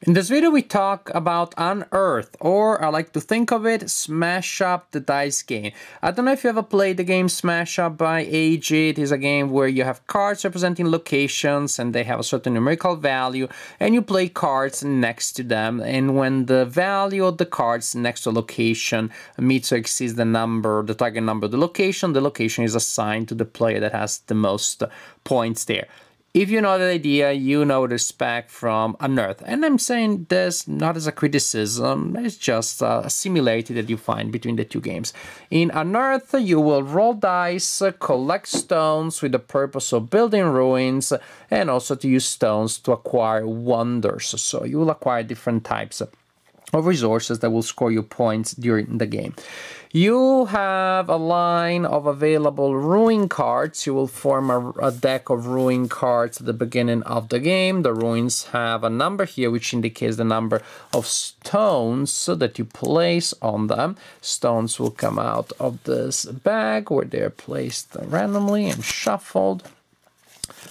In this video we talk about Unearth, or I like to think of it, Smash Up the Dice game. I don't know if you ever played the game Smash Up by AG. It is a game where you have cards representing locations and they have a certain numerical value, and you play cards next to them, and when the value of the cards next to a location meets or exceeds the target number of the location is assigned to the player that has the most points there. If you know the idea, you know what to expect from Unearth. And I'm saying this not as a criticism, it's just a similarity that you find between the two games. In Unearth, you will roll dice, collect stones with the purpose of building ruins, and also to use stones to acquire wonders. So you will acquire different types of resources that will score you points during the game. You have a line of available ruin cards. You will form a deck of ruin cards at the beginning of the game. The ruins have a number here which indicates the number of stones that you place on them. Stones will come out of this bag where they're placed randomly and shuffled.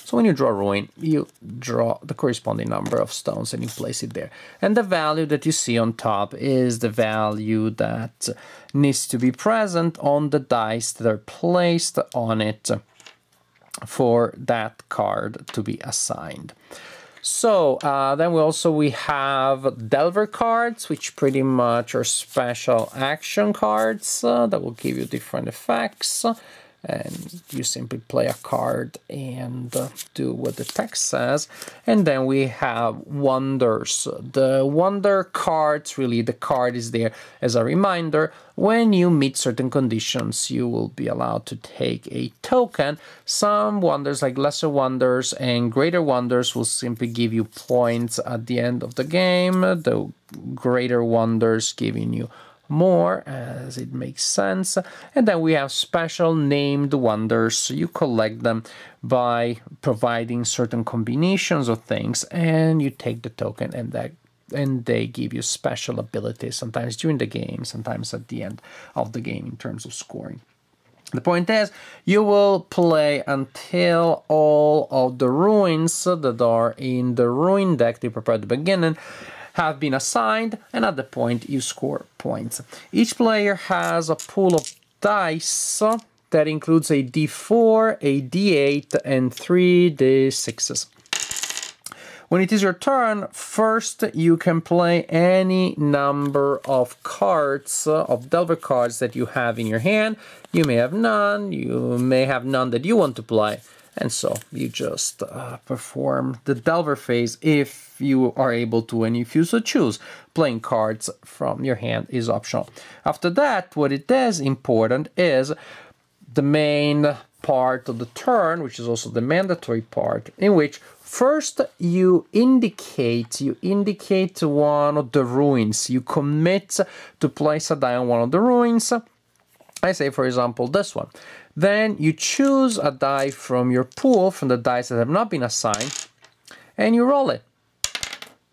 So when you draw a ruin, you draw the corresponding number of stones and you place it there. And the value that you see on top is the value that needs to be present on the dice that are placed on it for that card to be assigned. So then we have Delver cards, which pretty much are special action cards that will give you different effects. And you simply play a card and do what the text says. And then we have wonders. The wonder cards, really the card is there as a reminder. When you meet certain conditions, you will be allowed to take a token. Some wonders, like lesser wonders and greater wonders, will simply give you points at the end of the game. The greater wonders giving you more, as it makes sense. And then we have special named wonders. So you collect them by providing certain combinations of things, and you take the token, and they give you special abilities, sometimes during the game, sometimes at the end of the game in terms of scoring. The point is, you will play until all of the ruins that are in the ruin deck you prepared at the beginning have been assigned, and at the point you score points. Each player has a pool of dice that includes a d4, a d8, and 3 d6s. When it is your turn, first you can play any number of cards, of Delver cards that you have in your hand. You may have none, you may have none that you want to play. And so you just perform the Delver phase if you are able to, and if you so choose. Playing cards from your hand is optional. After that, what it is important is the main part of the turn, which is also the mandatory part, in which first you indicate one of the ruins. You commit to place a die on one of the ruins. I say, for example, this one. Then you choose a die from your pool, from the dice that have not been assigned, and you roll it.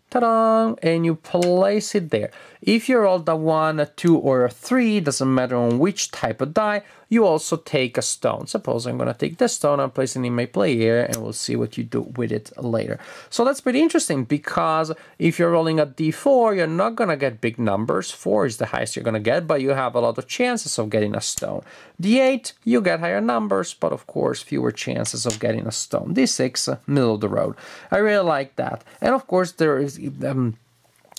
Ta-da! And you place it there. If you rolled a 1, a 2, or a 3, doesn't matter on which type of die, you also take a stone. Suppose I'm going to take this stone, I'm placing it in my play area, and we'll see what you do with it later. So that's pretty interesting, because if you're rolling a d4, you're not going to get big numbers. 4 is the highest you're going to get, but you have a lot of chances of getting a stone. d8, you get higher numbers, but of course fewer chances of getting a stone. d6, middle of the road. I really like that. And of course there is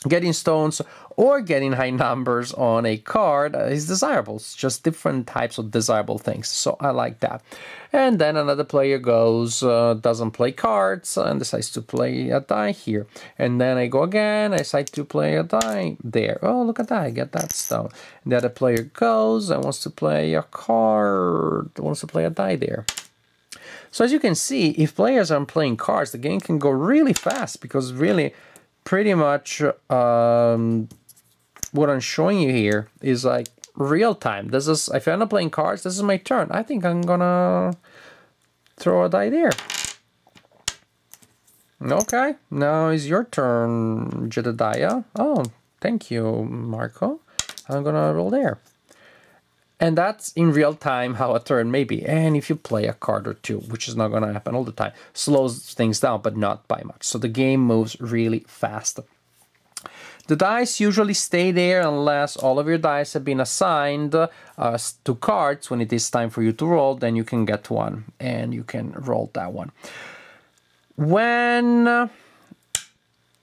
getting stones or getting high numbers on a card is desirable. It's just different types of desirable things. So I like that. And then another player goes, doesn't play cards and decides to play a die here. And then I go again, I decide to play a die there. Oh, look at that, I get that stone. And the other player goes and wants to play a card, wants to play a die there. So as you can see, if players aren't playing cards, the game can go really fast, because really pretty much what I'm showing you here is like real time. This is, if I'm not playing cards, this is my turn. I think I'm gonna throw a die there. Okay, now is your turn, Jedediah. Oh, thank you, Marco. I'm gonna roll there. And that's in real time how a turn may be. And if you play a card or two, which is not going to happen all the time, slows things down, but not by much. So the game moves really fast. The dice usually stay there unless all of your dice have been assigned to cards. When it is time for you to roll, then you can get one and you can roll that one. When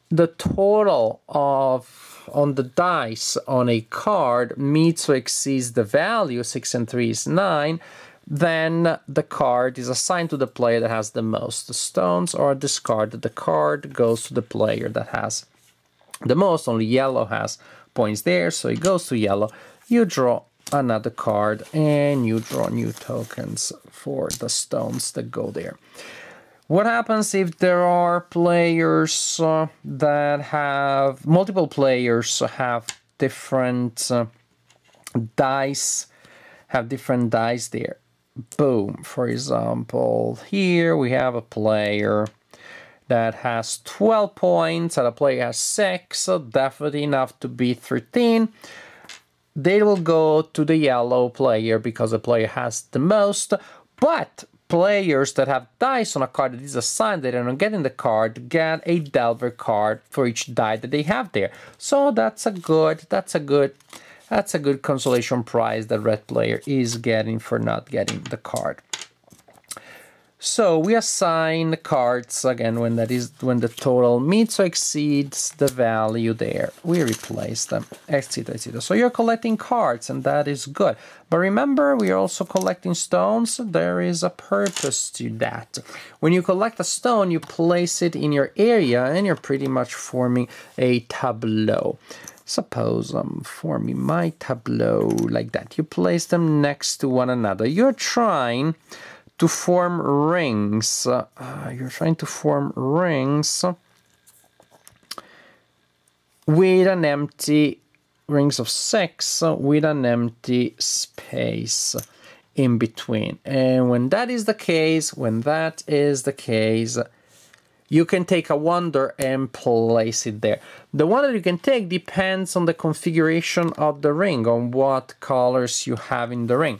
the total on the dice on a card meets or exceeds the value, 6 and 3 is 9, then the card is assigned to the player that has the most stones, or discarded. The card goes to the player that has the most. Only yellow has points there, so it goes to yellow. You draw another card and you draw new tokens for the stones that go there. What happens if there are players that have, multiple players have different dice, there? Boom. For example, here we have a player that has 12 points and a player has 6, so definitely enough to be 13. They will go to the yellow player because the player has the most, but players that have dice on a card that is assigned, they don't get in the card, get a Delver card for each die that they have there. So that's a good consolation prize that red player is getting for not getting the card. So we assign the cards again when the total meets or exceeds the value there. We replace them, etc., etc. So you're collecting cards, and that is good. But remember, we are also collecting stones. There is a purpose to that. When you collect a stone, you place it in your area, and you're pretty much forming a tableau. Suppose I'm forming my tableau like that. You place them next to one another. You're trying to form rings. With an empty, rings of 6 with an empty space in between. And when that is the case, you can take a wonder and place it there. The one that you can take depends on the configuration of the ring, on what colors you have in the ring.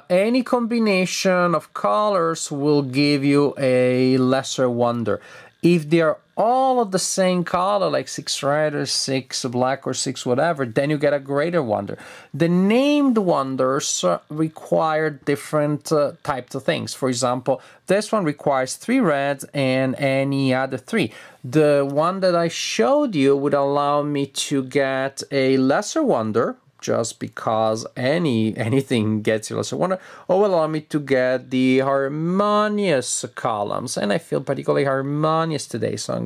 Any combination of colors will give you a lesser wonder. If they are all of the same color, like 6 red or 6 black or 6 whatever, then you get a greater wonder. The named wonders require different types of things. For example, this one requires 3 reds and any other 3. The one that I showed you would allow me to get a lesser wonder, just because anything gets you lesser wonder, or will allow me to get the harmonious columns, and I feel particularly harmonious today, so I'm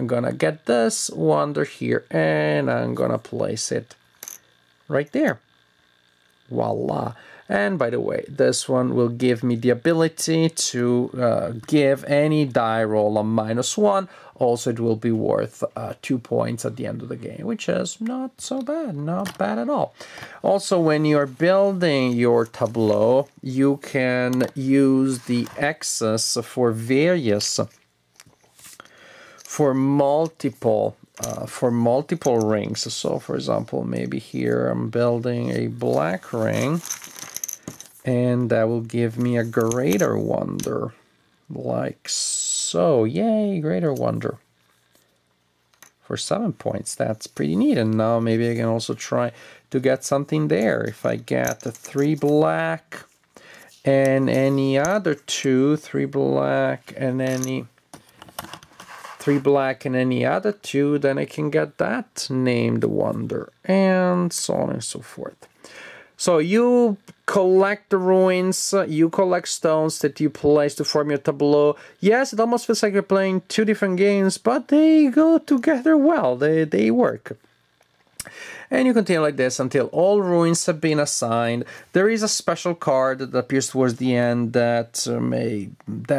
gonna get this wonder here and I'm gonna place it right there. Voila. And by the way, this one will give me the ability to give any die roll a -1. Also, it will be worth 2 points at the end of the game, which is not so bad, not bad at all. Also, when you're building your tableau, you can use the X's for various, for multiple rings. So, for example, maybe here I'm building a black ring, and that will give me a greater wonder, like so. Yay, greater wonder for 7 points. That's pretty neat. And now maybe I can also try to get something there. If I get 3 black and any other 2, 3 black and any other 2, then I can get that named wonder, and so on and so forth. So you collect the ruins, you collect stones that you place to form your tableau. Yes, it almost feels like you're playing 2 different games, but they go together well, they work. And you continue like this until all ruins have been assigned. There is a special card that appears towards the end that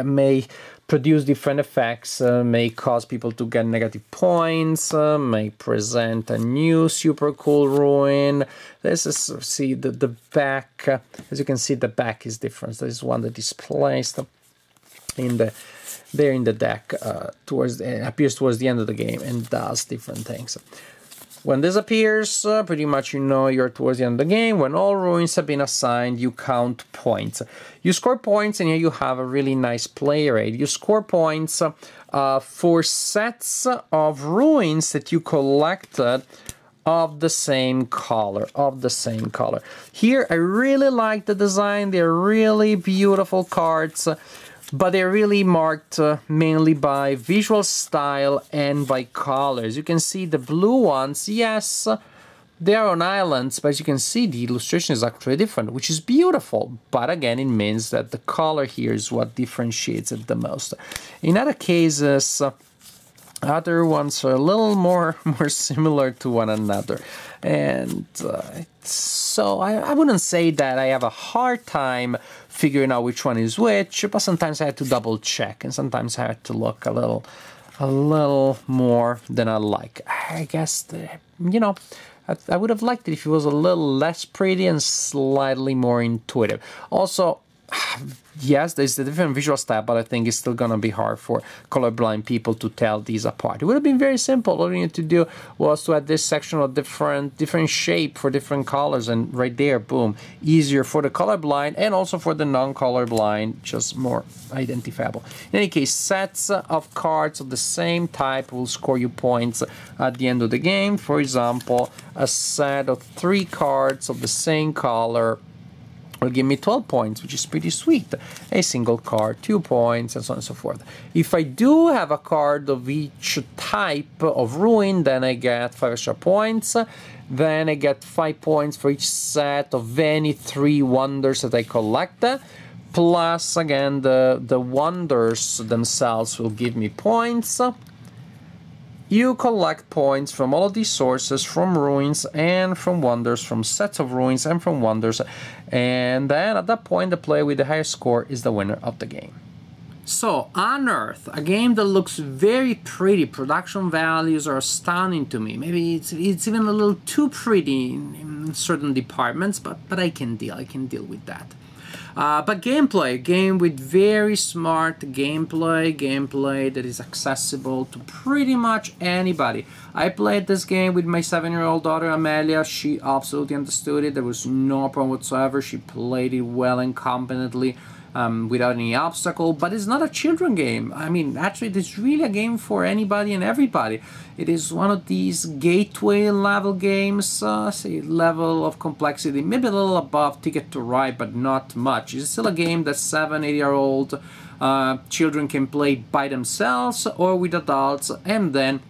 may produce different effects, may cause people to get negative points, may present a new super cool ruin. This is, see, the back, as you can see, the back is different. There is one that is placed in the deck, appears towards the end of the game and does different things. When this appears, pretty much you know you're towards the end of the game. When all ruins have been assigned, you count points. You score points, and here you have a really nice play rate. You score points for sets of ruins that you collected of the same color, Here, I really like the design. They're really beautiful cards, but they're really marked mainly by visual style and by colors. You can see the blue ones, yes, they are on islands, but as you can see, the illustration is actually different, which is beautiful. But again, it means that the color here is what differentiates it the most. In other cases, other ones are a little more similar to one another. And so I wouldn't say that I have a hard time figuring out which one is which, but sometimes I had to double check, and sometimes I had to look a little more than I like. I guess, you know, I would have liked it if it was a little less pretty and slightly more intuitive. Also, yes, there's a different visual style, but I think it's still going to be hard for colorblind people to tell these apart. It would have been very simple. All you need to do was to add this section of different shape for different colors, and right there, boom, easier for the colorblind and also for the non-colorblind, just more identifiable. In any case, sets of cards of the same type will score you points at the end of the game. For example, a set of 3 cards of the same color will give me 12 points, which is pretty sweet. A single card, 2 points, and so on and so forth. If I do have a card of each type of ruin, then I get 5 extra points. Then I get 5 points for each set of any 3 wonders that I collect. Plus, again, the wonders themselves will give me points. You collect points from all of these sources, from ruins and from wonders, from sets of ruins and from wonders, and then at that point the player with the highest score is the winner of the game. So, Unearth, a game that looks very pretty. Production values are stunning to me. Maybe it's even a little too pretty in certain departments, but I can deal with that. But gameplay, a game with very smart gameplay that is accessible to pretty much anybody. I played this game with my 7-year-old daughter Amelia. She absolutely understood it. There was no problem whatsoever. She played it well and competently. Without any obstacle, but it's not a children game. I mean, actually, it's really a game for anybody and everybody. It is one of these gateway level games, say level of complexity, maybe a little above Ticket to Ride, but not much. It's still a game that 7-8-year-old children can play by themselves or with adults, and then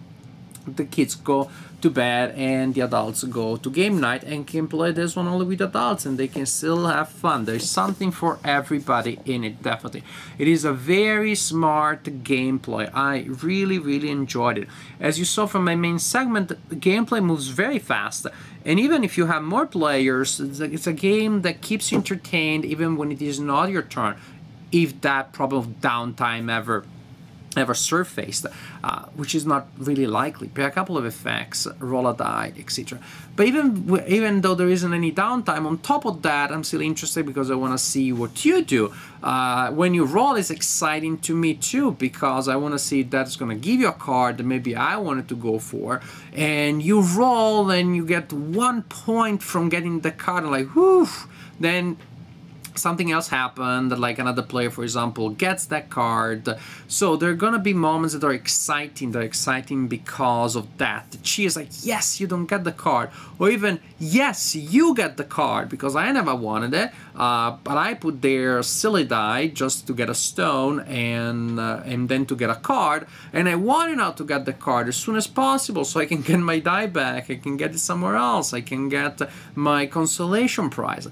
the kids go to bed and the adults go to game night and can play this one only with adults, and they can still have fun. There's something for everybody in it, definitely. It is a very smart gameplay. I really enjoyed it. As you saw from my main segment, the gameplay moves very fast, and even if you have more players, it's a game that keeps you entertained even when it is not your turn, if that problem of downtime ever surfaced, which is not really likely. Play a couple of effects, roll a die, etc. But even though there isn't any downtime, on top of that, I'm still interested because I want to see what you do. When you roll, it's exciting to me too, because I want to see if that's going to give you a card that maybe I wanted to go for, and you roll and you get 1 point from getting the card, and like, whew, then something else happened, like another player, for example, gets that card. So there are gonna be moments that are exciting. They're exciting because of that. The cheer is like, yes, you don't get the card, or even, yes, you get the card because I never wanted it, but I put their silly die just to get a stone and then to get a card, and I wanted now to get the card as soon as possible so I can get my die back. I can get it somewhere else. I can get my consolation prize.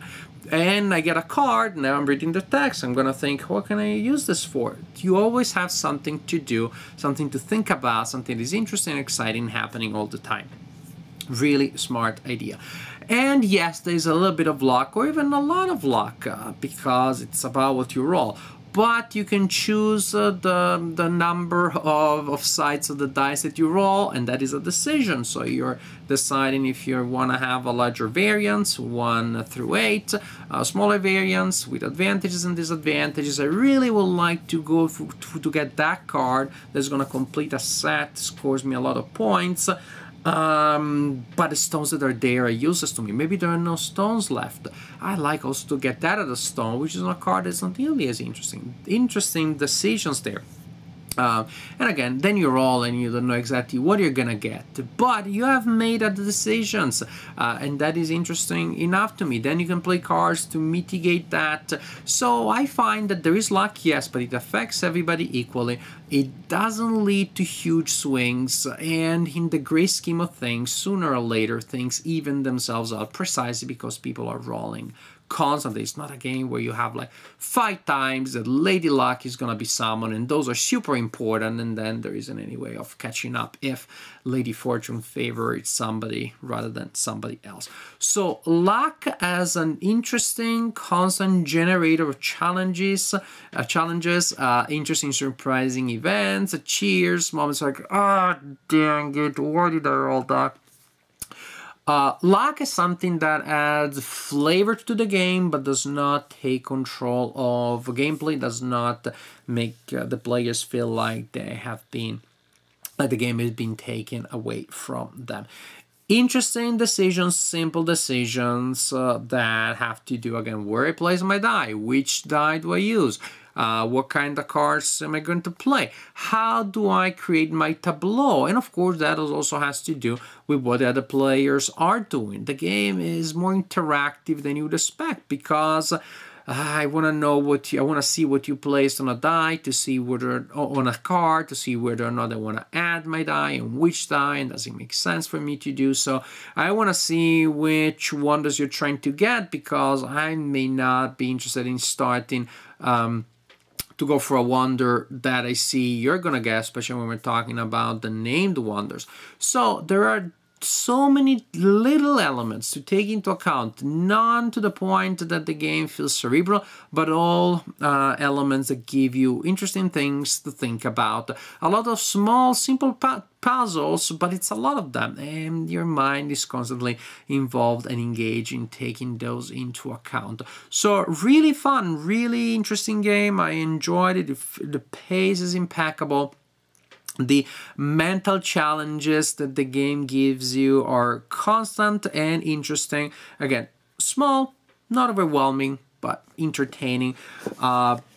And I get a card, now I'm reading the text, I'm gonna think, what can I use this for? You always have something to do, something to think about, something that is interesting and exciting happening all the time. Really smart idea. And yes, there's a little bit of luck, or even a lot of luck, because it's about what you roll. But you can choose the number of sides of the dice that you roll, and that is a decision. So you're deciding if you want to have a larger variance, 1 through 8, smaller variance with advantages and disadvantages. I really would like to go to get that card that's going to complete a set, scores me a lot of points. But the stones that are there are useless to me. Maybe there are no stones left. I like also to get that at a stone, which is a card that's not nearly as interesting. Interesting decisions there. And again, then you roll and you don't know exactly what you're gonna get, but you have made the decisions, and that is interesting enough to me. Then you can play cards to mitigate that. So I find that there is luck, yes, but it affects everybody equally. It doesn't lead to huge swings, and in the great scheme of things, sooner or later things even themselves out, precisely because people are rolling constantly. It's not a game where you have like 5 times that Lady Luck is gonna be summoned, and those are super important, and then there isn't any way of catching up if Lady Fortune favors somebody rather than somebody else. So luck as an interesting constant generator of challenges, interesting surprising events, cheers, moments like, ah, oh, dang it, why did I roll that? Luck is something that adds flavor to the game, but does not take control of gameplay, does not make the players feel like they have been, like the game has been taken away from them. Interesting decisions, simple decisions that have to do, again, where I place my die, which die do I use, what kind of cards am I going to play, how do I create my tableau, and of course that also has to do with what the other players are doing. The game is more interactive than you would expect, because I want to know what I want to see what you placed on a die, to see whether on a card, to see whether or not I want to add my die and which die, and does it make sense for me to do so. I want to see which wonders you're trying to get, because I may not be interested in starting to go for a wonder that I see you're gonna get, especially when we're talking about the named wonders. So there are so many little elements to take into account, none to the point that the game feels cerebral, but all elements that give you interesting things to think about. A lot of small, simple puzzles, but it's a lot of them, and your mind is constantly involved and engaged in taking those into account. So really fun, really interesting game. I enjoyed it. The pace is impeccable. The mental challenges that the game gives you are constant and interesting. Again, small, not overwhelming, but entertaining.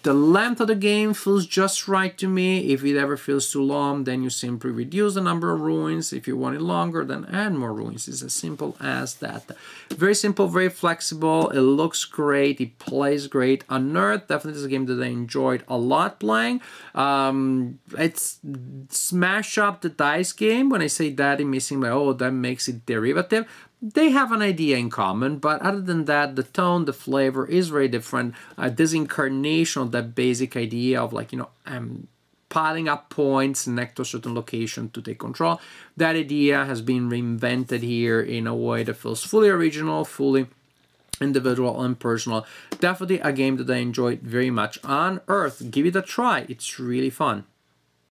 The length of the game feels just right to me. If it ever feels too long, then you simply reduce the number of ruins. If you want it longer, then add more ruins. It's as simple as that. Very simple, very flexible. It looks great. It plays great. Unearth definitely is a game that I enjoyed a lot playing. It's smash up the dice game. When I say that, it may seem like, oh, that makes it derivative. They have an idea in common, but other than that, the tone, the flavor is very different. This incarnation of that basic idea of, like, piling up points next to a certain location to take control. That idea has been reinvented here in a way that feels fully original, fully individual and personal. Definitely a game that I enjoyed very much. Unearth, give it a try. It's really fun.